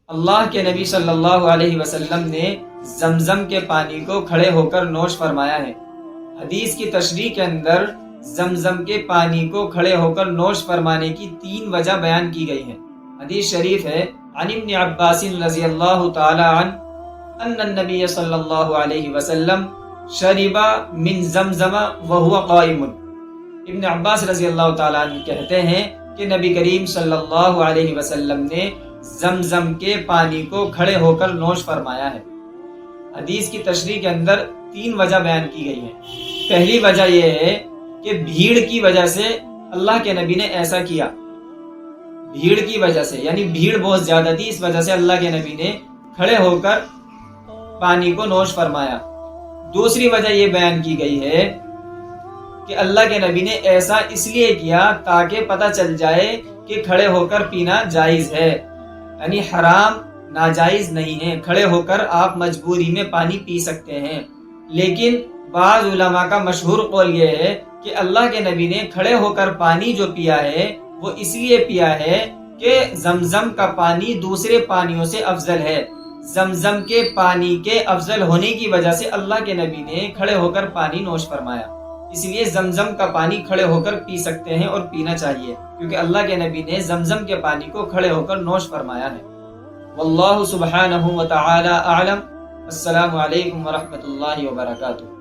اللہ کے نبی صلی اللہ علیہ وسلم نے زمزم کے پانی کو کھڑے ہو کر نوش فرمایا ہے۔ حدیث کی تشریح کے اندر زمزم کے پانی کو کھڑے ہو کر نوش فرمانے کی 3 وجہ بیان کی گئی ہیں۔ حدیث شریف ہے عن ابن عباس رضی اللہ تعالی عنہ ان النبی صلی اللہ علیہ وسلم شرب من زمزم وهو قائم۔ ابن عباس رضی اللہ تعالی عنہ کہتے ہیں کہ نبی کریم صلی اللہ علیہ وسلم نے زمزم کے پانی کو کھڑے ہو کر نوش فرمایا ہے۔ حدیث کی تشریح کے اندر 3 وجہ بیان کی گئی ہیں۔ پہلی وجہ یہ ہے کہ بھیڑ کی وجہ سے اللہ کے نبی نے ایسا کیا، بھیڑ کی وجہ سے، یعنی بھیڑ بہت زیادہ تھی، اس وجہ سے اللہ کے نبی نے کھڑے ہو کر پانی کو نوش فرمایا۔ دوسری وجہ یہ بیان کی گئی ہے کہ اللہ کے نبی نے ایسا اس لیے کیا تاکہ پتہ چل جائے کہ کھڑے ہو کر پینا جائز ہے، یعنی حرام ناجائز نہیں ہے، کھڑے ہو کر آپ مجبوری میں پانی پی سکتے ہیں۔ لیکن بعض علماء کا مشہور قول یہ ہے کہ اللہ کے نبی نے کھڑے ہو کر پانی جو پیا ہے وہ اس لیے پیا ہے کہ زمزم کا پانی دوسرے پانیوں سے افضل ہے۔ زمزم کے پانی کے افضل ہونے کی وجہ سے اللہ کے نبی نے کھڑے ہو کر پانی نوش فرمایا، اس لیے زمزم کا پانی کھڑے ہو کر پی سکتے ہیں اور پینا چاہیے، کیونکہ اللہ کے نبی نے زمزم کے پانی کو کھڑے ہو کر نوش فرمایا ہے۔ واللہ سبحانہ وتعالی اعلم۔ السلام علیکم ورحمۃ اللہ وبرکاتہ۔